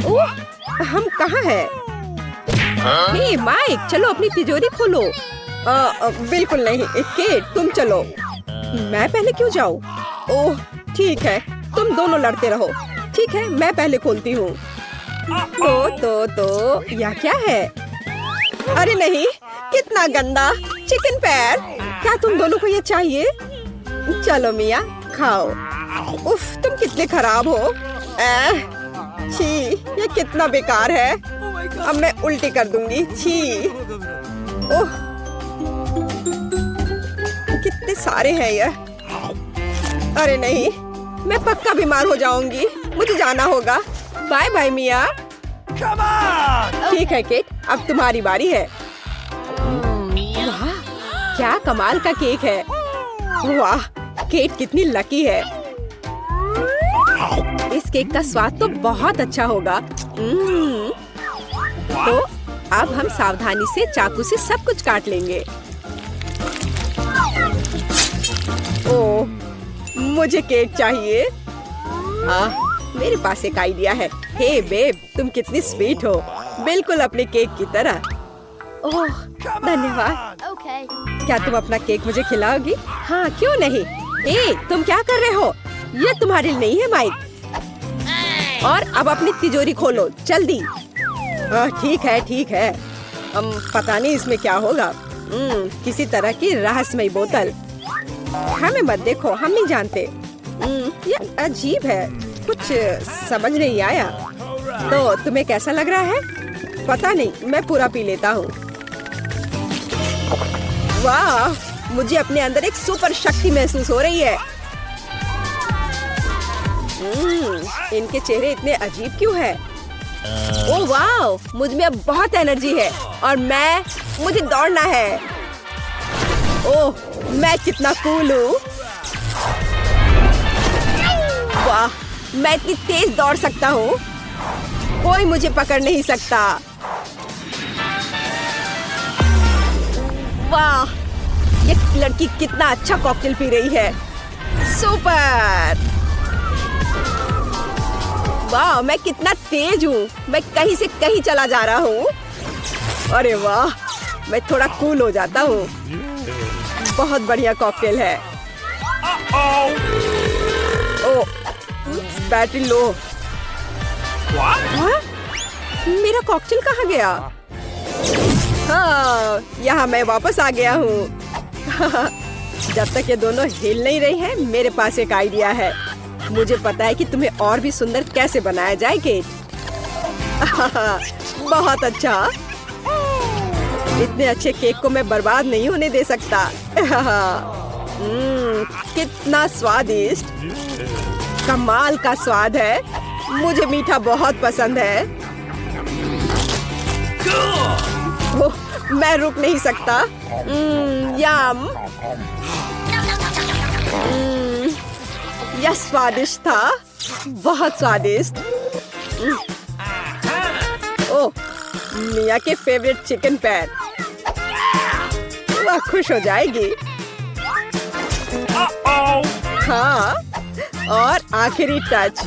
ओह, हम कहाँ हैं? हे माइक, चलो अपनी तिजोरी खोलो। बिल्कुल नहीं, केट तुम चलो। मैं पहले क्यों जाऊँ? ओह ठीक है, तुम दोनों लड़ते रहो। ठीक है, मैं पहले खोलती हूँ। तो यह क्या है? अरे नहीं, कितना गंदा चिकन पैर। क्या तुम दोनों को ये चाहिए? चलो मिया खाओ। उफ, तुम कितने खराब हो। छी, ये कितना बेकार है। अब मैं उल्टी कर दूंगी। छी, ओह, कितने सारे हैं ये। अरे नहीं, मैं पक्का बीमार हो जाऊंगी। मुझे जाना होगा। बाय बाय मिया। ठीक है केट, अब तुम्हारी बारी है। वाह, क्या कमाल का केक है। वाह, केट कितनी लकी है। इस केक का स्वाद तो बहुत अच्छा होगा। तो अब हम सावधानी से चाकू से सब कुछ काट लेंगे। ओह, मुझे केक चाहिए। मेरे पास एक आइडिया है। हे बेब, तुम कितनी स्वीट हो, बिल्कुल अपने केक की तरह। ओह धन्यवाद। क्या तुम अपना केक मुझे खिलाओगी? हाँ क्यों नहीं। तुम क्या कर रहे हो? ये तुम्हारे लिए नहीं है माइक। और अब अपनी तिजोरी खोलो जल्दी। ठीक है। पता नहीं इसमें क्या होगा। किसी तरह की रहस्यमयी बोतल। हमें मत देखो, हम नहीं जानते। ये अजीब है, कुछ समझ नहीं आया। तो तुम्हें कैसा लग रहा है? पता नहीं, मैं पूरा पी लेता हूँ। वाह, मुझे अपने अंदर एक सुपर शक्ति महसूस हो रही है। इनके चेहरे इतने अजीब क्यों है? ओह वाह, मुझ में अब बहुत एनर्जी है और मुझे दौड़ना है। ओह, मैं कितना कूल हूँ। वाह, मैं इतनी तेज दौड़ सकता हूँ, कोई मुझे पकड़ नहीं सकता। वाह, ये लड़की कितना अच्छा कॉकटेल पी रही है। सुपर। वाह, मैं कितना तेज हूँ, मैं कहीं से कहीं चला जा रहा हूँ। अरे वाह, मैं थोड़ा कूल हो जाता हूँ। बहुत बढ़िया कॉकटेल है। ओह, बैटरी लो। हाँ? मेरा कॉकटेल कहाँ गया? हाँ, यहाँ मैं वापस आ गया हूँ। जब तक ये दोनों हिल नहीं रही हैं, मेरे पास एक आइडिया है। मुझे पता है कि तुम्हें और भी सुंदर कैसे बनाया जाए केक। बहुत अच्छा। इतने अच्छे केक को मैं बर्बाद नहीं होने दे सकता। कितना स्वादिष्ट, कमाल का स्वाद है। मुझे मीठा बहुत पसंद है। ओह, मैं रुक नहीं सकता। यम। यह स्वादिष्ट था, बहुत स्वादिष्ट। ओह, मिया के फेवरेट चिकन पैर। वह खुश हो जाएगी। हाँ, और आखिरी टच।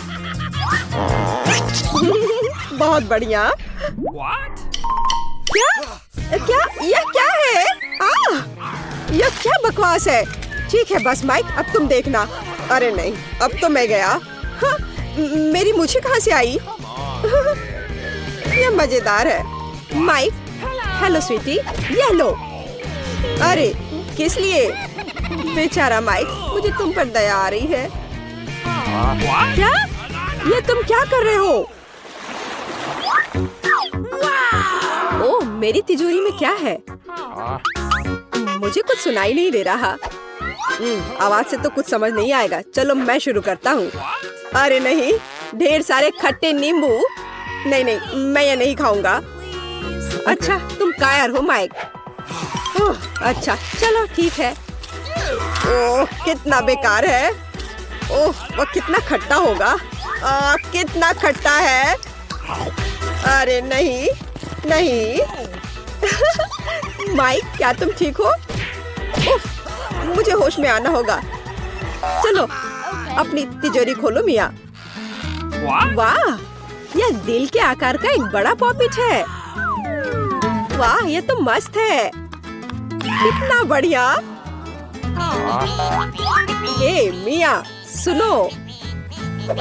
बहुत बढ़िया। क्या यह क्या है? यह क्या बकवास है? ठीक है बस माइक, अब तुम देखना। अरे नहीं, अब तो मैं गया। हाँ, मेरी मुझे कहाँ से आई? यह मजेदार है। माइक, हेलो स्वीटी, यह लो। अरे किस लिए? बेचारा माइक, मुझे तुम पर दया आ रही है। क्या? ये तुम क्या कर रहे हो? ओह, मेरी तिजोरी में क्या है? मुझे कुछ सुनाई नहीं दे रहा। आवाज से तो कुछ समझ नहीं आएगा। चलो मैं शुरू करता हूँ। अरे नहीं, ढेर सारे खट्टे नींबू। नहीं, मैं ये नहीं खाऊंगा। अच्छा, तुम कायर हो माइक। अच्छा, चलो ठीक है। ओह, कितना बेकार है। ओह, वो कितना खट्टा होगा। कितना खट्टा है। अरे नहीं। माइक, क्या तुम ठीक हो? मुझे होश में आना होगा। चलो अपनी तिजोरी खोलो मिया। वाह, यह यह दिल के आकार का एक बड़ा पॉपिट है। वाह, ये तो मस्त है। कितना बढ़िया। हे मिया, सुनो,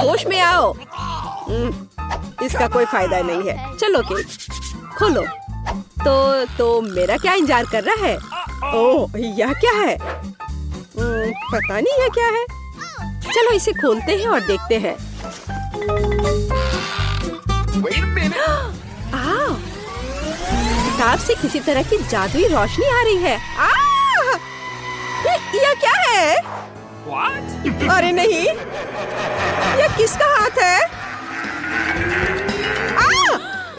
होश में आओ। इसका कोई फायदा नहीं है। चलो केक खोलो। तो मेरा क्या इंतजार कर रहा है? ओह, यह क्या है? पता नहीं यह क्या है। चलो इसे खोलते हैं और देखते हैं। किताब से किसी तरह की जादुई रोशनी आ रही है। यह क्या है? What? अरे नहीं, यह किसका हाथ है?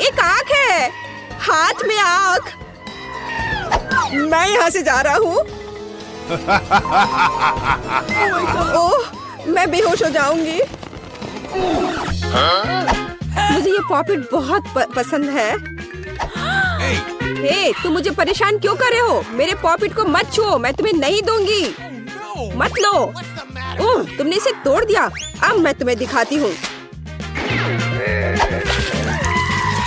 एक आँख है। हाथ में आँख। मैं यहाँ से जा रहा हूँ। ओह, मैं बेहोश हो जाऊंगी। मुझे ये पॉपिट बहुत पसंद है। हे, तुम मुझे परेशान क्यों कर रहे हो? मेरे पॉपिट को मत छुओ, मैं तुम्हें नहीं दूंगी। मत लो। ओह, तुमने इसे तोड़ दिया। अब मैं तुम्हें दिखाती हूँ।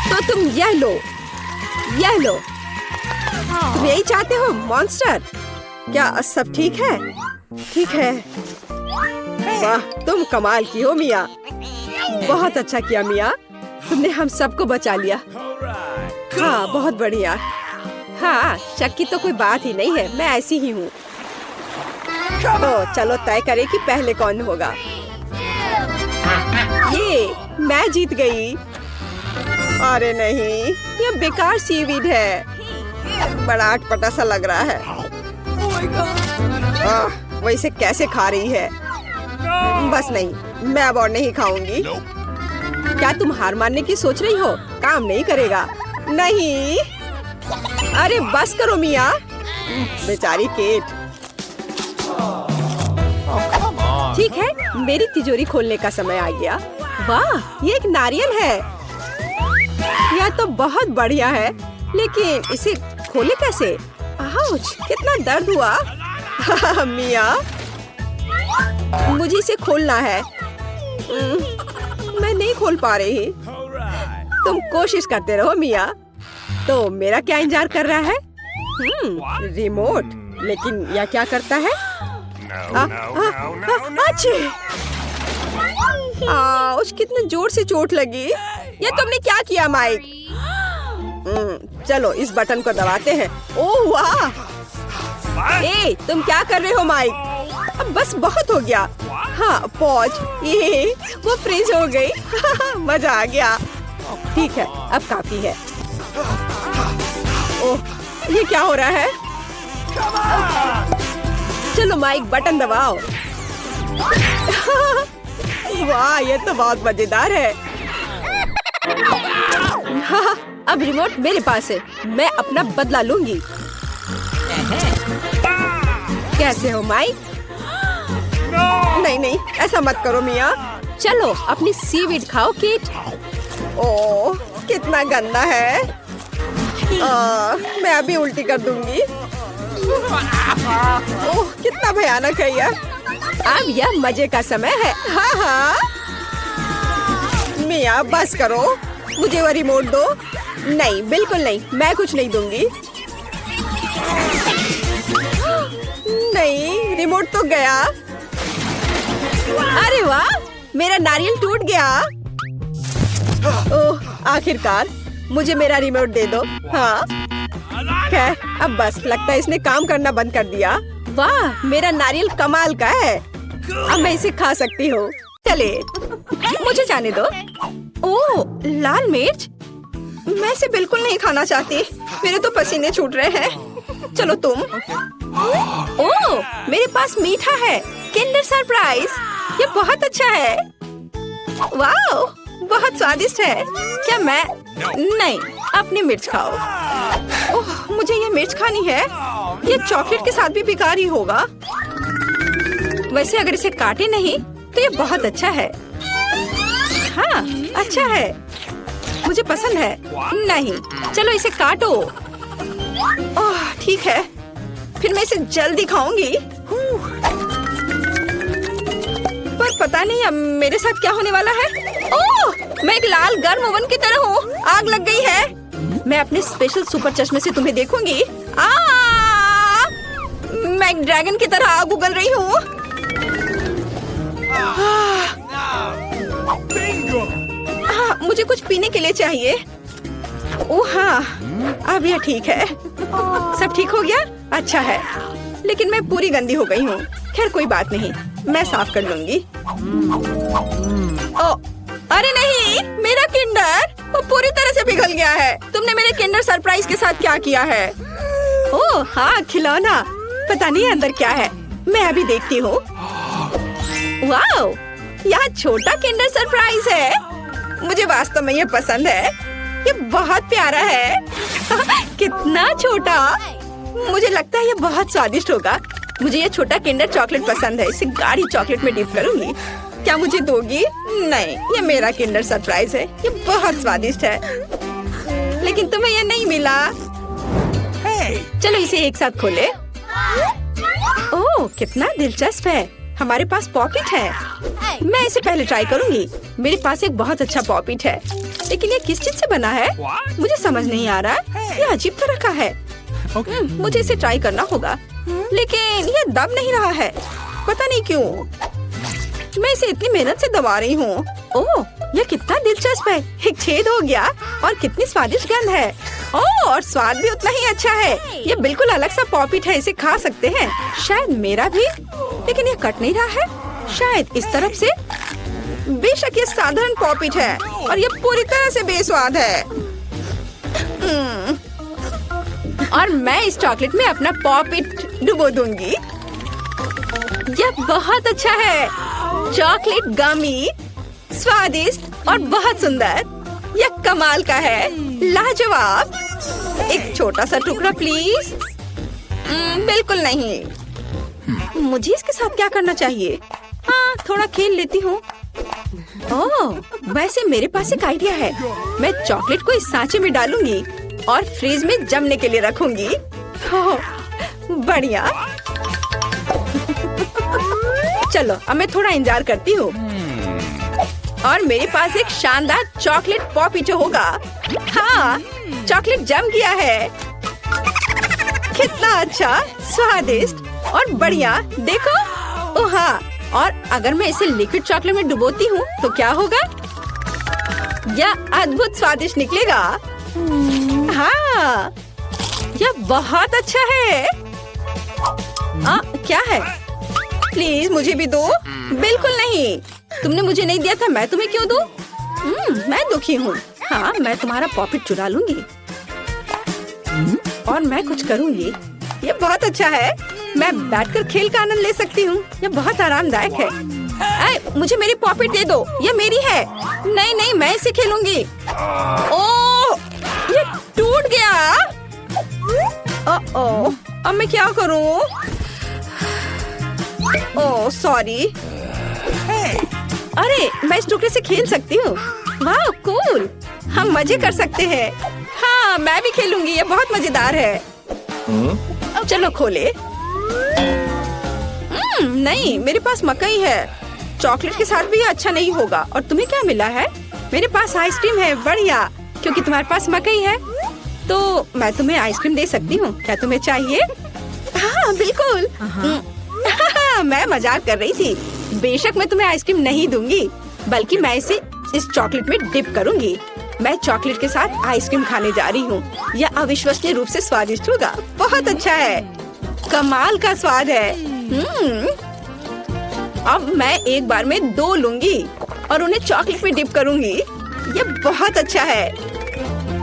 तो तुम यह लो, यह लो। तुम यही चाहते हो मॉन्स्टर? क्या सब ठीक है? ठीक है। वाह, तुम कमाल की हो मिया। बहुत अच्छा किया मिया, तुमने हम सबको बचा लिया। हाँ, बहुत बढ़िया। हाँ, शक की तो कोई बात ही नहीं है, मैं ऐसी ही हूँ। तो चलो तय करें कि पहले कौन होगा। ये मैं जीत गई। अरे नहीं, ये बेकार सीवीड है। बड़ा अटपटा सा लग रहा है। वो इसे कैसे खा रही है? बस नहीं, मैं अब और नहीं खाऊंगी। क्या तुम हार मानने की सोच रही हो? काम नहीं करेगा। नहीं, अरे बस करो मिया। बेचारी केट। ठीक है, मेरी तिजोरी खोलने का समय आ गया। वाह, ये एक नारियल है। यह तो बहुत बढ़िया है, लेकिन इसे खोले कैसे? आउच, कितना दर्द हुआ। मिया, मुझे इसे खोलना है। मैं नहीं खोल पा रही। तुम कोशिश करते रहो मिया। तो मेरा क्या इंतजार कर रहा है? रिमोट। लेकिन यह क्या करता है? कितने जोर से चोट लगी। ये तुमने क्या किया माइक? चलो इस बटन को दबाते हैं। ओह वाह! ए, तुम क्या कर रहे हो माइक? अब बस बहुत हो गया। हाँ, पॉज। ये वो फ्रीज हो गई। मजा आ गया। ठीक है, अब काफी है। ओह, ये क्या हो रहा है? चलो माइक, बटन दबाओ। वाह, ये तो बहुत मजेदार है। हाँ, अब रिमोट मेरे पास है। मैं अपना बदला लूंगी। कैसे हो माइक? नहीं नहीं, ऐसा मत करो मिया। चलो अपनी सीवीड खाओ केट। ओह, कितना गंदा है। मैं अभी उल्टी कर दूंगी। ओह, कितना भयानक है यह। अब यह मजे का समय है। हाँ हाँ मिया, बस करो। मुझे वो रिमोट दो। नहीं, बिल्कुल नहीं, मैं कुछ नहीं दूंगी। नहीं, रिमोट तो गया। अरे वाह, मेरा नारियल टूट गया। ओह, आखिरकार मुझे मेरा रिमोट दे दो। हाँ, खैर अब बस लगता है इसने काम करना बंद कर दिया। वाह, मेरा नारियल कमाल का है। अब मैं इसे खा सकती हूँ। चले, मुझे जाने दो। ओह, लाल मिर्च। मैं इसे बिल्कुल नहीं खाना चाहती। मेरे तो पसीने छूट रहे हैं। चलो तुम। ओह, मेरे पास मीठा है। Kinder surprise. ये बहुत अच्छा है। वाह, बहुत स्वादिष्ट है। क्या मैं? नहीं, अपनी मिर्च खाओ। ओह, मुझे ये मिर्च खानी है। ये चॉकलेट के साथ भी बेकार ही होगा। वैसे अगर इसे काटे नहीं तो ये बहुत अच्छा है। हाँ, अच्छा है, मुझे पसंद है। नहीं, चलो इसे काटो। ओह, ठीक है, फिर मैं इसे जल्दी खाऊंगी। पर पता नहीं अब मेरे साथ क्या होने वाला है। ओह, मैं एक लाल गर्म ओवन की तरह हूँ। आग लग गई है। मैं अपने स्पेशल सुपर चश्मे से तुम्हें देखूंगी। मैं एक ड्रैगन की तरह आग उगल रही हूँ। मुझे कुछ पीने के लिए चाहिए। ओह हाँ, अब यह ठीक है। सब ठीक हो गया? अच्छा है, लेकिन मैं पूरी गंदी हो गई हूँ। खैर कोई बात नहीं, मैं साफ कर लूंगी। ओ, अरे नहीं, मेरा किंडर वो पूरी तरह से पिघल गया है। तुमने मेरे किंडर सरप्राइज के साथ क्या किया है? ओह हाँ, खिलौना। पता नहीं अंदर क्या है, मैं अभी देखती हूँ। वाओ, यहाँ छोटा किंडर सरप्राइज है। मुझे वास्तव में ये पसंद है। ये बहुत प्यारा है। कितना छोटा। मुझे लगता है ये बहुत स्वादिष्ट होगा। मुझे ये छोटा किंडर चॉकलेट पसंद है। इसे गाढ़ी चॉकलेट में डिप करूंगी। क्या मुझे दोगी? नहीं, ये मेरा किंडर सरप्राइज है। ये बहुत स्वादिष्ट है, लेकिन तुम्हें ये नहीं मिला। चलो इसे एक साथ खोले। ओह, कितना दिलचस्प है। हमारे पास पॉपिट है। मैं इसे पहले ट्राई करूंगी। मेरे पास एक बहुत अच्छा पॉपिट है, लेकिन ये किस चीज से बना है मुझे समझ नहीं आ रहा। ये अजीब तरह का है। मुझे इसे ट्राई करना होगा, लेकिन ये दब नहीं रहा है। पता नहीं क्यों। मैं इसे इतनी मेहनत से दबा रही हूँ। ओह, यह कितना दिलचस्प है। एक छेद हो गया और कितनी स्वादिष्ट गंध है। ओह, और स्वाद भी उतना ही अच्छा है। ये बिल्कुल अलग सा पॉपिट है। इसे खा सकते हैं। शायद मेरा भी, लेकिन ये कट नहीं रहा है। शायद इस तरफ से। बेशक ये साधारण पॉपिट है और ये पूरी तरह से बेस्वाद है। और मैं इस चॉकलेट में अपना पॉपिट डुबो दूंगी। यह बहुत अच्छा है। चॉकलेट गमी, स्वादिष्ट और बहुत सुंदर। यह कमाल का है। लाजवाब। एक छोटा सा टुकड़ा प्लीज। बिल्कुल नहीं। मुझे इसके साथ क्या करना चाहिए? हाँ, थोड़ा खेल लेती हूँ। ओह, वैसे मेरे पास एक आइडिया है। मैं चॉकलेट को इस सांचे में डालूंगी और फ्रीज में जमने के लिए रखूंगी। ओह, बढ़िया। चलो अब मैं थोड़ा इंतजार करती हूँ। और मेरे पास एक शानदार चॉकलेट पॉपिटो होगा। हाँ, चॉकलेट जम गया है। कितना अच्छा, स्वादिष्ट और बढ़िया। देखो। ओह हाँ, और अगर मैं इसे लिक्विड चॉकलेट में डुबोती हूँ तो क्या होगा? यह अद्भुत स्वादिष्ट निकलेगा। हाँ, यह बहुत अच्छा है। क्या है? प्लीज मुझे भी दो। बिल्कुल नहीं। तुमने मुझे नहीं दिया था, मैं तुम्हें क्यों दूं? मैं दुखी हूँ। हाँ, मैं तुम्हारा पॉपिट चुरा लूंगी और मैं कुछ करूंगी। ये बहुत अच्छा है। मैं बैठकर खेल का आनंद ले सकती हूँ। ये बहुत आरामदायक है। मुझे मेरी पॉपिट दे दो। ये मेरी है। नहीं नहीं, मैं इसे खेलूंगी। ओह, ये टूट गया। ओह, अब मैं क्या करूँ? Oh sorry. अरे, मैं इस टुकड़े से खेल सकती हूँ। वाह, कूल। हम मजे कर सकते हैं। हाँ, मैं भी खेलूंगी। ये बहुत मजेदार है। चलो खोले। नहीं, मेरे पास मकई है। चॉकलेट के साथ भी ये अच्छा नहीं होगा। और तुम्हें क्या मिला है? मेरे पास आइसक्रीम है। बढ़िया, क्योंकि तुम्हारे पास मकई है तो मैं तुम्हें आइसक्रीम दे सकती हूँ। क्या तुम्हें चाहिए? हाँ बिल्कुल। मैं मजाक कर रही थी। बेशक मैं तुम्हें आइसक्रीम नहीं दूंगी, बल्कि मैं इसे इस चॉकलेट में डिप करूंगी। मैं चॉकलेट के साथ आइसक्रीम खाने जा रही हूँ। यह अविश्वसनीय रूप से स्वादिष्ट होगा। बहुत अच्छा है। कमाल का स्वाद है। अब मैं एक बार में 2 लूंगी और उन्हें चॉकलेट में डिप करूंगी। यह बहुत अच्छा है।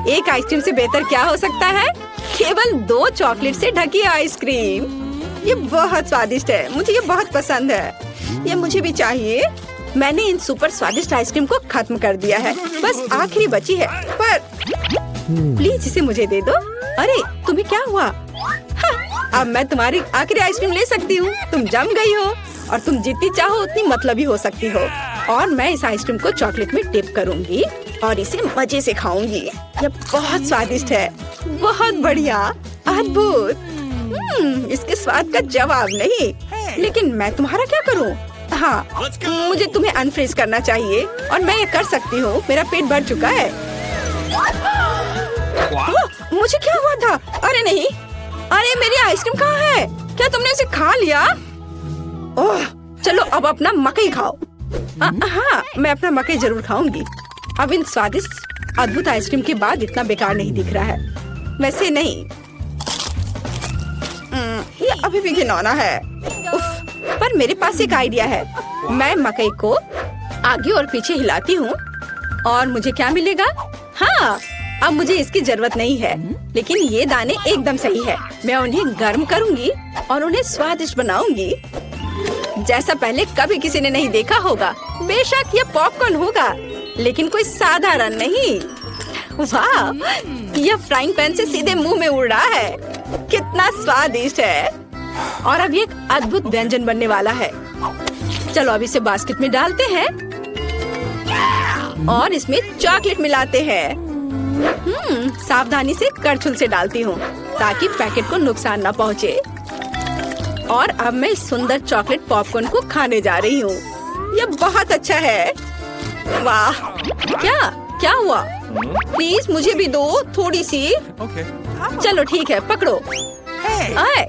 एक आइसक्रीम से बेहतर क्या हो सकता है? केवल 2 चॉकलेट से ढकी आइसक्रीम। ये बहुत स्वादिष्ट है। मुझे ये बहुत पसंद है। ये मुझे भी चाहिए। मैंने इन सुपर स्वादिष्ट आइसक्रीम को खत्म कर दिया है। बस आखिरी बची है। पर प्लीज इसे मुझे दे दो। अरे, तुम्हें क्या हुआ? हाँ, अब मैं तुम्हारी आखिरी आइसक्रीम ले सकती हूँ। तुम जम गई हो और तुम जितनी चाहो उतनी मतलबी हो सकती हो। और मैं इस आइसक्रीम को चॉकलेट में डिप करूंगी और इसे मजे से खाऊंगी। यह बहुत स्वादिष्ट है। बहुत बढ़िया, अद्भुत। इसके स्वाद का जवाब नहीं। लेकिन मैं तुम्हारा क्या करूं? हाँ, मुझे तुम्हें अनफ्रीज करना चाहिए और मैं ये कर सकती हूँ। मेरा पेट भर चुका है। मुझे क्या हुआ था? अरे नहीं, अरे मेरी आइसक्रीम कहाँ है? क्या तुमने उसे खा लिया? ओह, चलो अब अपना मकई खाओ। हाँ, मैं अपना मकई जरूर खाऊंगी। अब इन स्वादिष्ट अद्भुत आइसक्रीम के बाद इतना बेकार नहीं दिख रहा है। वैसे नहीं, ये अभी भी घिनौना है। उफ, पर मेरे पास एक आइडिया है। मैं मकई को आगे और पीछे हिलाती हूँ और मुझे क्या मिलेगा? हाँ, अब मुझे इसकी जरूरत नहीं है, लेकिन ये दाने एकदम सही है। मैं उन्हें गर्म करूंगी और उन्हें स्वादिष्ट बनाऊंगी, जैसा पहले कभी किसी ने नहीं देखा होगा। बेशक ये पॉपकॉर्न होगा, लेकिन कोई साधारण नहीं। वाह, यह फ्राइंग पैन से सीधे मुंह में उड़ रहा है। कितना स्वादिष्ट है। और अब ये एक अद्भुत व्यंजन बनने वाला है। चलो अब इसे बास्केट में डालते हैं और इसमें चॉकलेट मिलाते हैं। सावधानी से करछुल से डालती हूँ ताकि पैकेट को नुकसान न पहुँचे। और अब मैं इस सुंदर चॉकलेट पॉपकॉर्न को खाने जा रही हूँ। यह बहुत अच्छा है। वाह, क्या हुआ? प्लीज मुझे भी दो थोड़ी सी। चलो ठीक है, पकड़ो। आए,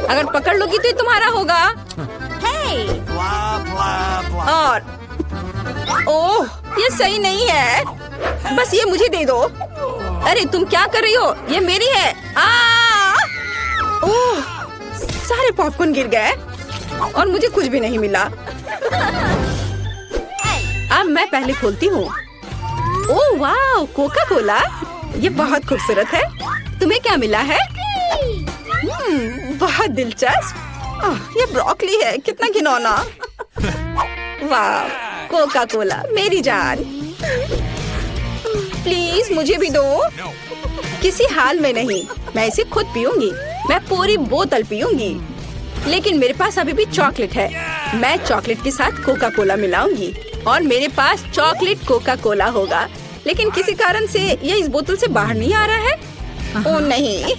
अगर पकड़ लोगी तो ये तुम्हारा होगा। और ओह, ये सही नहीं है। बस ये मुझे दे दो। अरे तुम क्या कर रही हो? ये मेरी है। ओह, सारे पॉपकॉर्न गिर गए और मुझे कुछ भी नहीं मिला। अब मैं पहले खोलती हूँ। ओह वाह, कोका कोला। ये बहुत खूबसूरत है। तुम्हें क्या मिला है? बहुत दिलचस्प। ये ब्रोकली है। कितना घिनौना। वाह, कोका कोला मेरी जान। प्लीज मुझे भी दो। किसी हाल में नहीं, मैं इसे खुद पीऊंगी। मैं पूरी बोतल पीऊंगी। लेकिन मेरे पास अभी भी चॉकलेट है। मैं चॉकलेट के साथ कोका कोला मिलाऊंगी और मेरे पास चॉकलेट कोका कोला होगा। लेकिन किसी कारण से ये इस बोतल से बाहर नहीं आ रहा है। ओह नहीं,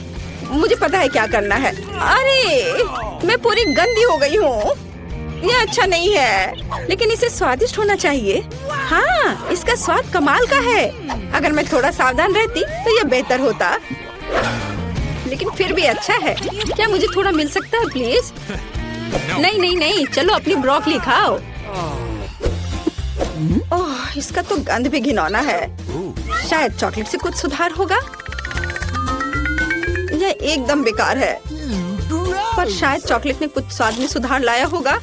मुझे पता है क्या करना है। अरे मैं पूरी गंदी हो गई हूँ। ये अच्छा नहीं है, लेकिन इसे स्वादिष्ट होना चाहिए। हाँ, इसका स्वाद कमाल का है। अगर मैं थोड़ा सावधान रहती तो यह बेहतर होता, लेकिन फिर भी अच्छा है। क्या मुझे थोड़ा मिल सकता है प्लीज? नहीं नहीं नहीं, चलो अपनी ब्रोकली खाओ। ओह, इसका तो गंध भी घिनौना है। शायद चॉकलेट से कुछ सुधार होगा। यह एकदम बेकार है, पर शायद चॉकलेट ने कुछ स्वाद में सुधार लाया होगा।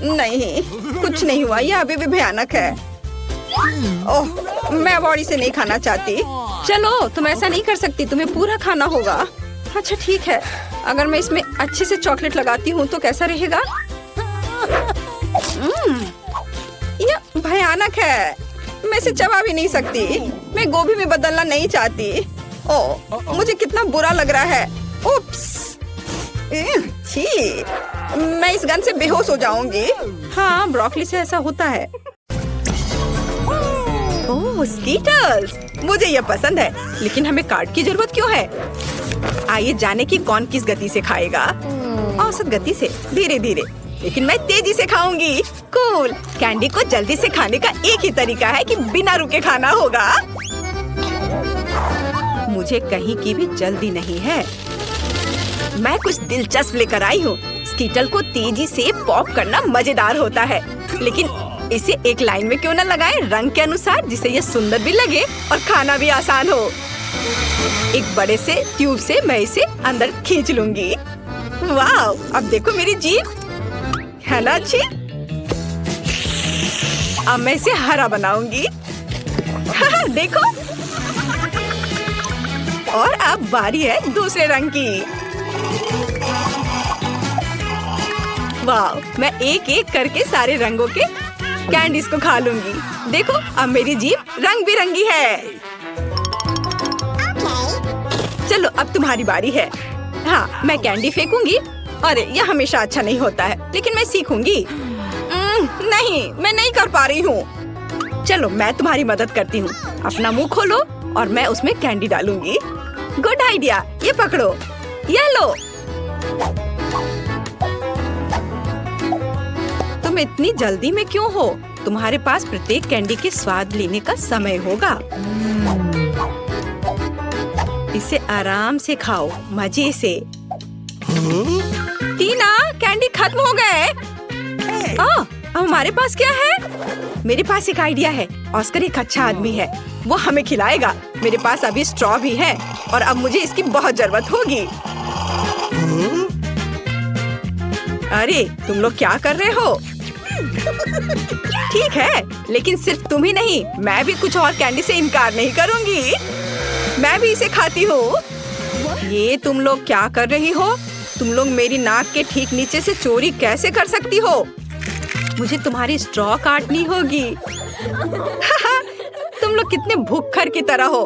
नहीं, कुछ नहीं हुआ। यह अभी भी भयानक है। ओह, मैं अब इसे नहीं खाना चाहती। चलो, तुम ऐसा नहीं कर सकती। तुम्हें पूरा खाना होगा। अच्छा ठीक है, अगर मैं इसमें अच्छे से चॉकलेट लगाती हूँ तो कैसा रहेगा? यह भयानक है। मैं इसे चबा भी नहीं सकती। मैं गोभी में बदलना नहीं चाहती। ओह, मुझे कितना बुरा लग रहा है। उप्स, छी, मैं इस गन से बेहोश हो जाऊंगी। हाँ, ब्रोकली से ऐसा होता है। ओह, स्कीटल्स, मुझे यह पसंद है। लेकिन हमें कार्ड की जरूरत क्यों है? आइए जाने कि कौन किस गति से खाएगा। औसत गति से, धीरे धीरे। लेकिन मैं तेजी से खाऊंगी। कूल। कैंडी को जल्दी से खाने का एक ही तरीका है कि बिना रुके खाना होगा। मुझे कहीं की भी जल्दी नहीं है। मैं कुछ दिलचस्प लेकर आई हूँ। स्कीटल को तेजी से पॉप करना मजेदार होता है, लेकिन इसे एक लाइन में क्यों न लगाएं, रंग के अनुसार, जिससे ये सुंदर भी लगे और खाना भी आसान हो। एक बड़े से ट्यूब से मैं इसे अंदर खींच लूंगी। वाह, अब देखो मेरी जीभ, है ना अच्छी? अब मैं इसे हरा बनाऊंगी। देखो। और अब बारी है दूसरे रंग की। वाह, मैं एक एक करके सारे रंगों के कैंडीज को खा लूंगी। देखो, अब मेरी जीभ रंग बिरंगी है। चलो, अब तुम्हारी बारी है। हाँ, मैं कैंडी फेंकूंगी। अरे, यह हमेशा अच्छा नहीं होता है, लेकिन मैं सीखूंगी। नहीं, मैं नहीं कर पा रही हूँ। चलो, मैं तुम्हारी मदद करती हूँ। अपना मुंह खोलो और मैं उसमें कैंडी डालूंगी। Good idea. ये पकड़ो, ये लो। तुम इतनी जल्दी में क्यों हो? तुम्हारे पास प्रत्येक कैंडी के स्वाद लेने का समय होगा। इसे आराम से खाओ, मजे से। टीना, कैंडी खत्म हो गए। अब हमारे पास क्या है? मेरे पास एक आइडिया है। ऑस्कर एक अच्छा आदमी है, वो हमें खिलाएगा। मेरे पास अभी स्ट्रॉ भी है और अब मुझे इसकी बहुत जरूरत होगी। अरे तुम लोग क्या कर रहे हो? ठीक है, लेकिन सिर्फ तुम ही नहीं, मैं भी कुछ और कैंडी से इनकार नहीं करूंगी। मैं भी इसे खाती हूँ। ये तुम लोग क्या कर रही हो? तुम लोग मेरी नाक के ठीक नीचे से चोरी कैसे कर सकती हो? मुझे तुम्हारी स्ट्रॉ काटनी होगी। तुम लोग कितने भूखर की तरह हो।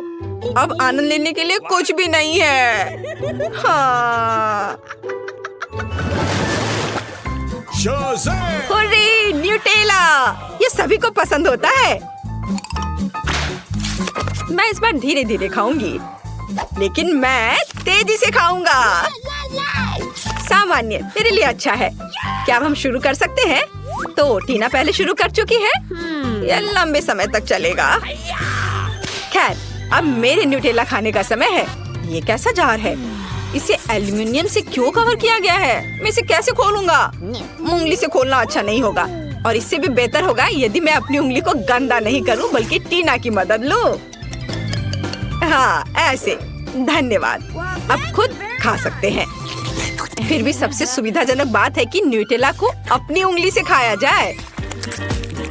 अब आनंद लेने के लिए कुछ भी नहीं है। हाँ। Hurray, Nutella! ये सभी को पसंद होता है। मैं इस बार धीरे धीरे खाऊंगी, लेकिन मैं तेजी से खाऊंगा। सामान्य मेरे लिए अच्छा है। क्या अब हम शुरू कर सकते हैं? तो टीना पहले शुरू कर चुकी है। यह लंबे समय तक चलेगा। खैर, अब मेरे न्यूटेला खाने का समय है। ये कैसा जार है? इसे एल्युमिनियम से क्यों कवर किया गया है? मैं इसे कैसे खोलूंगा? उंगली से खोलना अच्छा नहीं होगा, और इससे भी बेहतर होगा यदि मैं अपनी उंगली को गंदा नहीं करूं बल्कि टीना की मदद लूं। हाँ, ऐसे। धन्यवाद। अब खुद खा सकते हैं। फिर भी सबसे सुविधाजनक बात है कि न्यूटेला को अपनी उंगली से खाया जाए।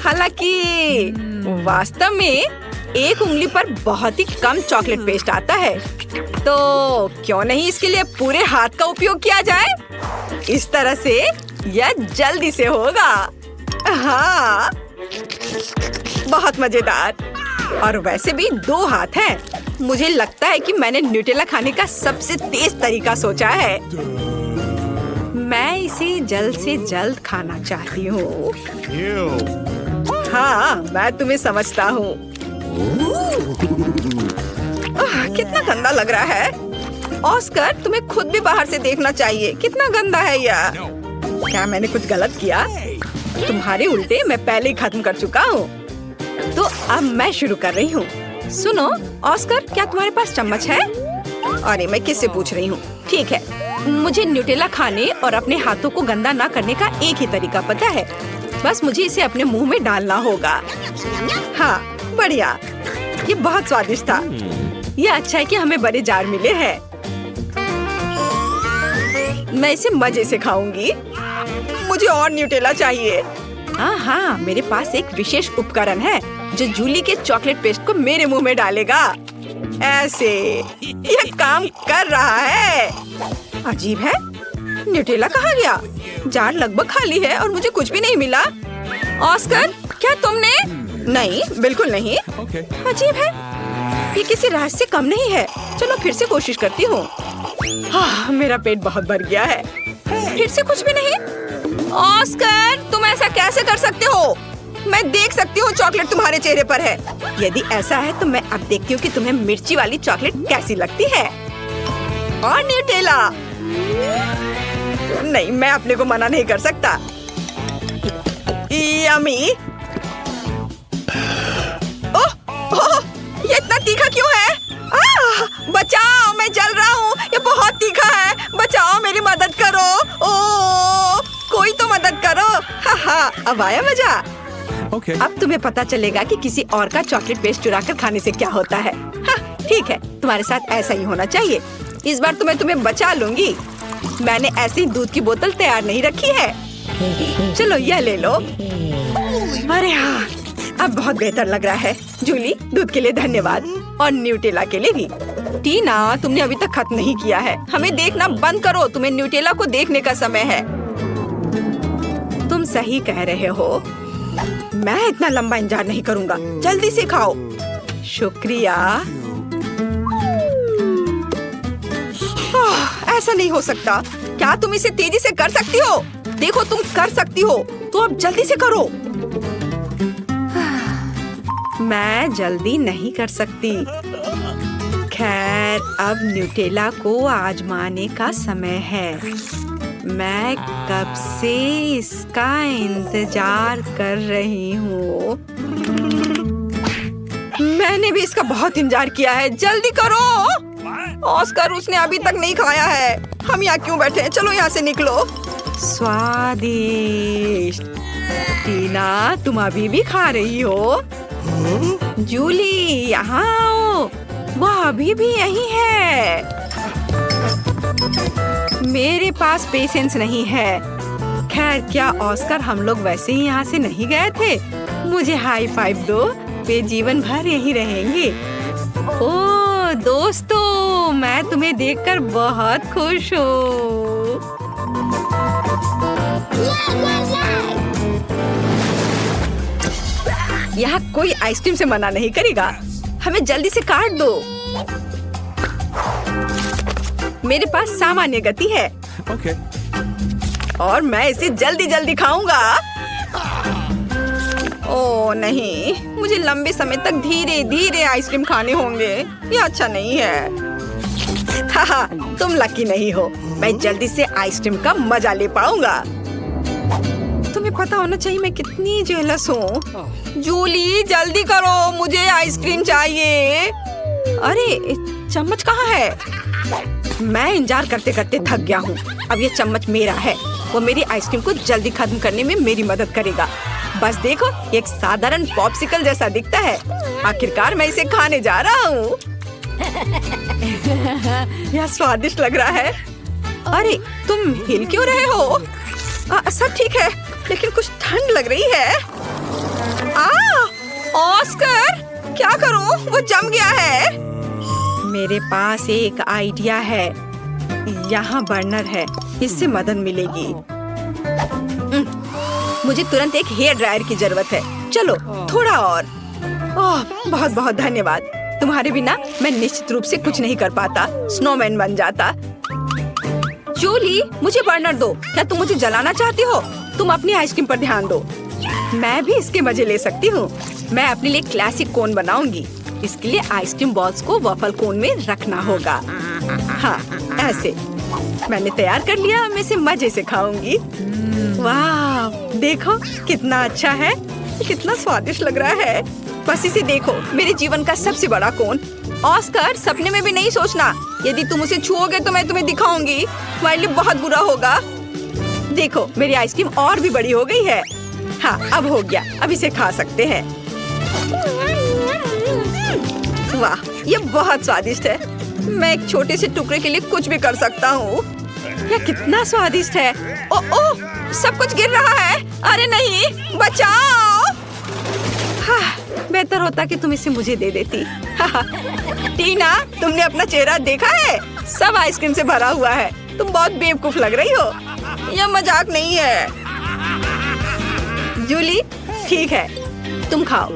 हालांकि वास्तव में एक उंगली पर बहुत ही कम चॉकलेट पेस्ट आता है, तो क्यों नहीं इसके लिए पूरे हाथ का उपयोग किया जाए? इस तरह से यह जल्दी से होगा। हाँ, बहुत मजेदार। और वैसे भी 2 हाथ हैं। मुझे लगता है कि मैंने न्यूटेला खाने का सबसे तेज तरीका सोचा है। मैं इसे जल्द से जल्द खाना चाहती हूँ। हाँ, मैं तुम्हें समझता हूँ। कितना गंदा लग रहा है। ऑस्कर, तुम्हें खुद भी बाहर से देखना चाहिए। कितना गंदा है यह। क्या मैंने कुछ गलत किया? तुम्हारे उल्टे मैं पहले ही खत्म कर चुका हूँ। तो अब मैं शुरू कर रही हूँ। सुनो ऑस्कर, क्या तुम्हारे पास चम्मच है? अरे मैं किससे पूछ रही हूँ? ठीक है, मुझे न्यूटेला खाने और अपने हाथों को गंदा ना करने का एक ही तरीका पता है। बस मुझे इसे अपने मुंह में डालना होगा। हाँ, बढ़िया। ये बहुत स्वादिष्ट था। ये अच्छा है कि हमें बड़े जार मिले हैं। मैं इसे मजे से खाऊंगी। मुझे और न्यूटेला चाहिए। हाँ, मेरे पास एक विशेष उपकरण है जो जूली के चॉकलेट पेस्ट को मेरे मुंह में डालेगा। ऐसे यह काम कर रहा है। अजीब है, न्यूटेला कहाँ गया? जार लगभग खाली है और मुझे कुछ भी नहीं मिला। ऑस्कर, क्या तुमने? नहीं, बिल्कुल नहीं। अजीब है, ये किसी राज से कम नहीं है। चलो फिर से कोशिश करती हूँ। मेरा पेट बहुत भर गया है। फिर से कुछ भी नहीं। ऑस्कर, तुम ऐसा कैसे कर सकते हो? मैं देख सकती हूँ चॉकलेट तुम्हारे चेहरे पर है। यदि ऐसा है तो मैं अब देखती हूँ कि तुम्हें मिर्ची वाली चॉकलेट कैसी लगती है। और न्यूटेला? नहीं, मैं अपने को मना नहीं कर सकता। यम्मी। ओह, ये इतना तीखा क्यों है? बचाओ, मैं जल रहा हूँ। ये बहुत तीखा है। बचाओ, मेरी मदद करो। ओह, कोई तो मदद करो। अब आया मजा। अब तुम्हें पता चलेगा कि किसी और का चॉकलेट पेस्ट चुराकर खाने से क्या होता है। ठीक है, तुम्हारे साथ ऐसा ही होना चाहिए। इस बार तो मैं तुम्हें बचा लूंगी। मैंने ऐसे ही दूध की बोतल तैयार नहीं रखी है। चलो यह ले लो। अरे हाँ, अब बहुत बेहतर लग रहा है। जूली, दूध के लिए धन्यवाद, और न्यूटेला के लिए भी। टीना, तुमने अभी तक खत्म नहीं किया है। हमें देखना बंद करो। तुम्हें न्यूटेला को देखने का समय है। तुम सही कह रहे हो। मैं इतना लंबा इंतजार नहीं करूंगा। जल्दी से खाओ। शुक्रिया। ऐसा नहीं हो सकता। क्या तुम इसे तेजी से कर सकती हो? देखो, तुम कर सकती हो, तो अब जल्दी से करो। मैं जल्दी नहीं कर सकती। खैर, अब न्यूटेला को आजमाने का समय है। मैं कब से इसका इंतजार कर रही हूँ। मैंने भी इसका बहुत इंतजार किया है। जल्दी करो। ऑस्कर, उसने अभी तक नहीं खाया है। हम यहाँ क्यों बैठे हैं? चलो यहाँ से निकलो। स्वादिष्ट। टीना, तुम अभी भी खा रही हो? जूली, यहाँ आओ। वह अभी भी यही है। मेरे पास पेशेंस नहीं है। खैर, क्या ऑस्कर, हम लोग वैसे ही यहाँ से नहीं गए थे? मुझे हाई फाइव दो। वे जीवन भर यही रहेंगे। ओह दोस्तों, मैं तुम्हें देखकर बहुत खुश हूँ। यहाँ कोई आइसक्रीम से मना नहीं करेगा। हमें जल्दी से काट दो। मेरे पास सामान्य गति है। Okay. और मैं इसे जल्दी जल्दी खाऊंगा। ओह नहीं, मुझे लंबे समय तक धीरे धीरे आइसक्रीम खाने होंगे। ये अच्छा नहीं है। हाहा, तुम लकी नहीं हो। मैं जल्दी से आइसक्रीम का मजा ले पाऊंगा। तुम्हें पता होना चाहिए मैं कितनी जेलस हूँ। जूली, जल्दी करो, मुझे आइसक्रीम चाहिए। अरे चम्मच कहाँ है? मैं इंतजार करते करते थक गया हूँ। अब ये चम्मच मेरा है। वो मेरी आइसक्रीम को जल्दी खत्म करने में मेरी मदद करेगा। बस देखो, ये एक साधारण पॉप्सिकल जैसा दिखता है। आखिरकार मैं इसे खाने जा रहा हूँ। यह स्वादिष्ट लग रहा है। अरे तुम हिल क्यों रहे हो? सब ठीक है, लेकिन कुछ ठंड लग रही है। ऑस्कर, क्या करूं? वो जम गया है। मेरे पास एक आइडिया है। यहाँ बर्नर है, इससे मदद मिलेगी। मुझे तुरंत एक हेयर ड्रायर की जरूरत है। चलो थोड़ा और। ओह, बहुत बहुत धन्यवाद। तुम्हारे बिना मैं निश्चित रूप से कुछ नहीं कर पाता। स्नोमैन बन जाता। जूली, मुझे बर्नर दो। क्या तुम मुझे जलाना चाहती हो? तुम अपनी आइसक्रीम पर ध्यान दो। मैं भी इसके मजे ले सकती हूँ। मैं अपने लिए क्लासिक कोन बनाऊंगी। इसके लिए आइसक्रीम बॉल्स को वफल कोन में रखना होगा। हाँ, ऐसे। मैंने तैयार कर लिया। मैं इसे मजे से खाऊंगी। वाह, देखो कितना अच्छा है। कितना स्वादिष्ट लग रहा है। बस इसे देखो, मेरे जीवन का सबसे बड़ा कोन। ऑस्कर, सपने में भी नहीं सोचना। यदि तुम उसे छुओगे तो मैं तुम्हें दिखाऊंगी। तुम्हारे लिए बहुत बुरा होगा। देखो, मेरी आइसक्रीम और भी बड़ी हो गई है। हाँ, अब हो गया। अब इसे खा सकते हैं। वाह, ये बहुत स्वादिष्ट है। मैं एक छोटे से टुकड़े के लिए कुछ भी कर सकता हूँ। यह कितना स्वादिष्ट है। ओह, सब कुछ गिर रहा है। अरे नहीं, बचाओ। हाँ, बेहतर होता कि तुम इसे मुझे दे देती। टीना, तुमने अपना चेहरा देखा है? सब आइसक्रीम से भरा हुआ है। तुम बहुत बेवकूफ लग रही हो। यह मजाक नहीं है। जूली, ठीक है, तुम खाओ।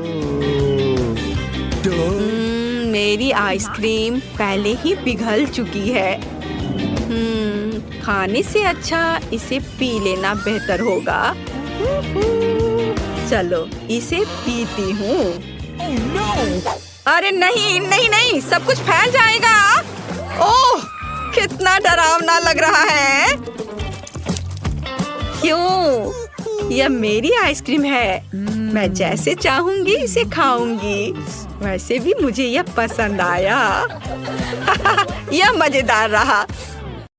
मेरी आइसक्रीम पहले ही पिघल चुकी है। खाने से अच्छा इसे पी लेना बेहतर होगा। चलो, इसे पीती हूँ। अरे नहीं नहीं नहीं, सब कुछ फैल जाएगा। ओह, कितना डरावना लग रहा है। क्यों? यह मेरी आइसक्रीम है। मैं जैसे चाहूंगी इसे खाऊंगी। वैसे भी मुझे यह पसंद आया। यह मजेदार रहा।